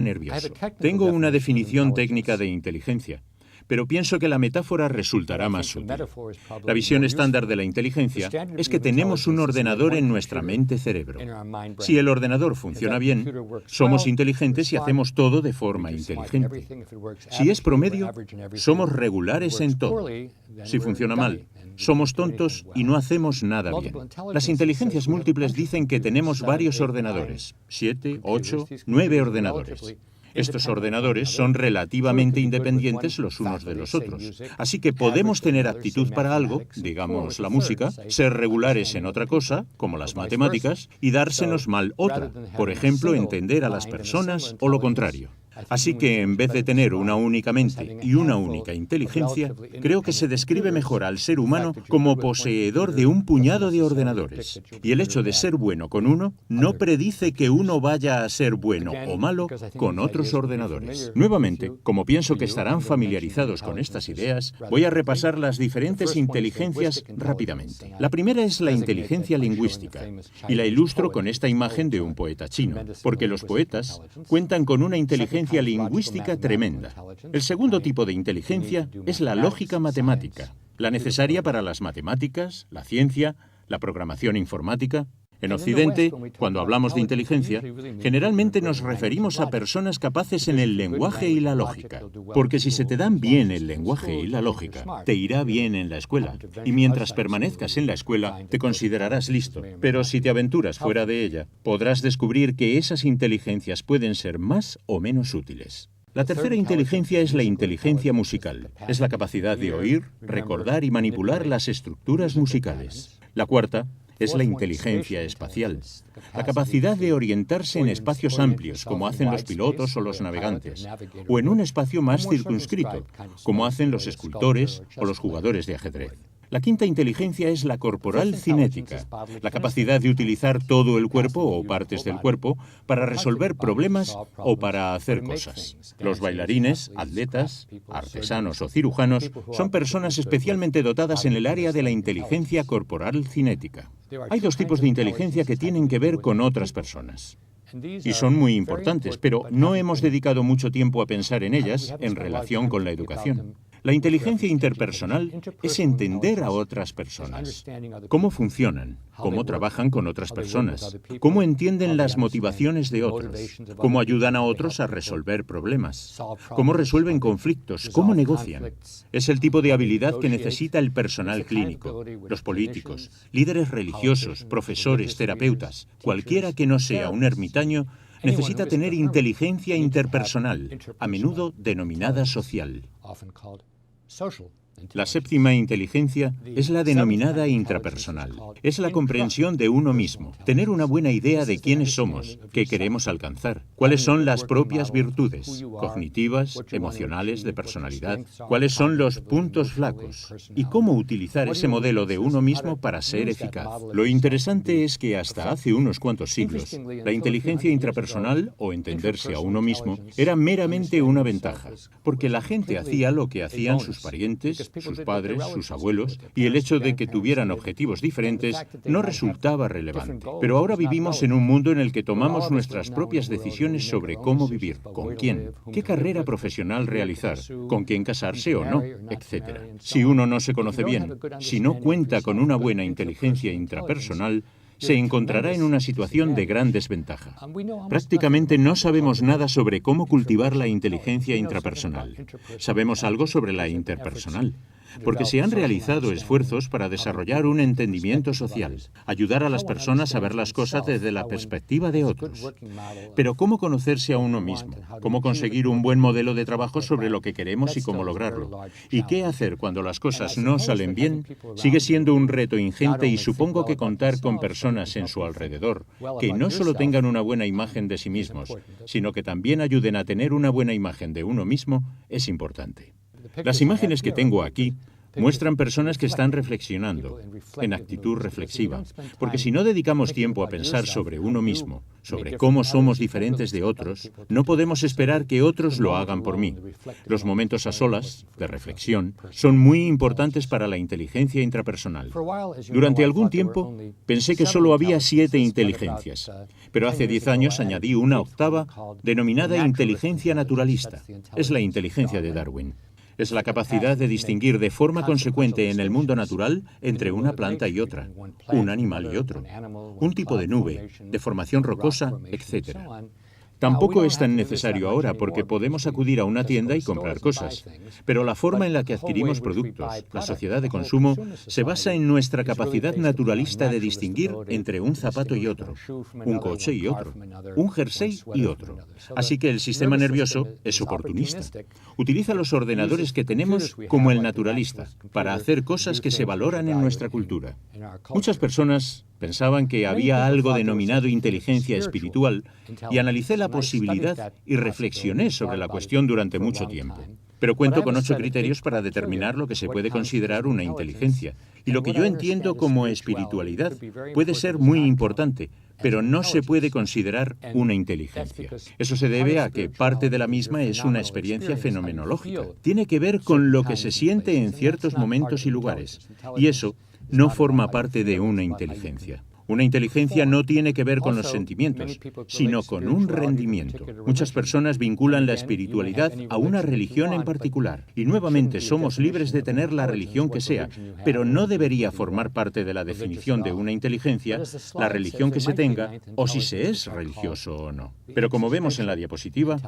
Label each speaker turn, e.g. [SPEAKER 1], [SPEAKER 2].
[SPEAKER 1] nervioso. Tengo una definición técnica de inteligencia, pero pienso que la metáfora resultará más útil. La visión estándar de la inteligencia es que tenemos un ordenador en nuestra mente-cerebro. Si el ordenador funciona bien, somos inteligentes y hacemos todo de forma inteligente. Si es promedio, somos regulares en todo. Si funciona mal, somos tontos y no hacemos nada bien. Las inteligencias múltiples dicen que tenemos varios ordenadores, 7, 8, 9 ordenadores. Estos ordenadores son relativamente independientes los unos de los otros, así que podemos tener aptitud para algo, digamos la música, ser regulares en otra cosa, como las matemáticas, y dársenos mal otra, por ejemplo, entender a las personas o lo contrario. Así que en vez de tener una única mente y una única inteligencia, creo que se describe mejor al ser humano como poseedor de un puñado de ordenadores. Y el hecho de ser bueno con uno no predice que uno vaya a ser bueno o malo con otros ordenadores. Nuevamente, como pienso que estarán familiarizados con estas ideas, voy a repasar las diferentes inteligencias rápidamente. La primera es la inteligencia lingüística, y la ilustro con esta imagen de un poeta chino, porque los poetas cuentan con una inteligencia lingüística tremenda. El segundo tipo de inteligencia es la lógica matemática, la necesaria para las matemáticas, la ciencia, la programación informática. En Occidente, cuando hablamos de inteligencia, generalmente nos referimos a personas capaces en el lenguaje y la lógica, porque si se te dan bien el lenguaje y la lógica, te irá bien en la escuela, y mientras permanezcas en la escuela, te considerarás listo. Pero si te aventuras fuera de ella, podrás descubrir que esas inteligencias pueden ser más o menos útiles. La tercera inteligencia es la inteligencia musical. Es la capacidad de oír, recordar y manipular las estructuras musicales. La cuarta es la inteligencia espacial, la capacidad de orientarse en espacios amplios, como hacen los pilotos o los navegantes, o en un espacio más circunscrito, como hacen los escultores o los jugadores de ajedrez. La quinta inteligencia es la corporal cinética, la capacidad de utilizar todo el cuerpo o partes del cuerpo para resolver problemas o para hacer cosas. Los bailarines, atletas, artesanos o cirujanos son personas especialmente dotadas en el área de la inteligencia corporal cinética. Hay dos tipos de inteligencia que tienen que ver con otras personas. Y son muy importantes, pero no hemos dedicado mucho tiempo a pensar en ellas en relación con la educación. La inteligencia interpersonal es entender a otras personas, cómo funcionan, cómo trabajan con otras personas, cómo entienden las motivaciones de otros, cómo ayudan a otros a resolver problemas, cómo resuelven conflictos, cómo negocian. Es el tipo de habilidad que necesita el personal clínico, los políticos, líderes religiosos, profesores, terapeutas, cualquiera que no sea un ermitaño, necesita tener inteligencia interpersonal, a menudo denominada social. La séptima inteligencia es la denominada intrapersonal. Es la comprensión de uno mismo, tener una buena idea de quiénes somos, qué queremos alcanzar, cuáles son las propias virtudes, cognitivas, emocionales, de personalidad, cuáles son los puntos flacos y cómo utilizar ese modelo de uno mismo para ser eficaz. Lo interesante es que hasta hace unos cuantos siglos, la inteligencia intrapersonal, o entenderse a uno mismo, era meramente una ventaja, porque la gente hacía lo que hacían sus parientes, sus padres, sus abuelos, y el hecho de que tuvieran objetivos diferentes no resultaba relevante. Pero ahora vivimos en un mundo en el que tomamos nuestras propias decisiones sobre cómo vivir, con quién, qué carrera profesional realizar, con quién casarse o no, etc. Si uno no se conoce bien, si no cuenta con una buena inteligencia intrapersonal, se encontrará en una situación de gran desventaja. Prácticamente no sabemos nada sobre cómo cultivar la inteligencia intrapersonal. Sabemos algo sobre la interpersonal, porque se han realizado esfuerzos para desarrollar un entendimiento social, ayudar a las personas a ver las cosas desde la perspectiva de otros. Pero ¿cómo conocerse a uno mismo? ¿Cómo conseguir un buen modelo de trabajo sobre lo que queremos y cómo lograrlo? ¿Y qué hacer cuando las cosas no salen bien? Sigue siendo un reto ingente y supongo que contar con personas en su alrededor que no solo tengan una buena imagen de sí mismos, sino que también ayuden a tener una buena imagen de uno mismo es importante. Las imágenes que tengo aquí muestran personas que están reflexionando, en actitud reflexiva, porque si no dedicamos tiempo a pensar sobre uno mismo, sobre cómo somos diferentes de otros, no podemos esperar que otros lo hagan por mí. Los momentos a solas, de reflexión, son muy importantes para la inteligencia intrapersonal. Durante algún tiempo pensé que solo había 7 inteligencias, pero hace 10 años añadí una octava denominada inteligencia naturalista. Es la inteligencia de Darwin. Es la capacidad de distinguir de forma consecuente en el mundo natural entre una planta y otra, un animal y otro, un tipo de nube, de formación rocosa, etc. Tampoco es tan necesario ahora porque podemos acudir a una tienda y comprar cosas, pero la forma en la que adquirimos productos, la sociedad de consumo, se basa en nuestra capacidad naturalista de distinguir entre un zapato y otro, un coche y otro, un jersey y otro. Así que el sistema nervioso es oportunista. Utiliza los ordenadores que tenemos como el naturalista, para hacer cosas que se valoran en nuestra cultura. Muchas personas pensaban que había algo denominado inteligencia espiritual y analicé la posibilidad y reflexioné sobre la cuestión durante mucho tiempo. Pero cuento con 8 criterios para determinar lo que se puede considerar una inteligencia. Y lo que yo entiendo como espiritualidad puede ser muy importante, pero no se puede considerar una inteligencia. Eso se debe a que parte de la misma es una experiencia fenomenológica. Tiene que ver con lo que se siente en ciertos momentos y lugares. Y eso no forma parte de una inteligencia. Una inteligencia no tiene que ver con los sentimientos, sino con un rendimiento. Muchas personas vinculan la espiritualidad a una religión en particular. Y nuevamente somos libres de tener la religión que sea, pero no debería formar parte de la definición de una inteligencia la religión que se tenga o si se es religioso o no. Pero como vemos en la diapositiva,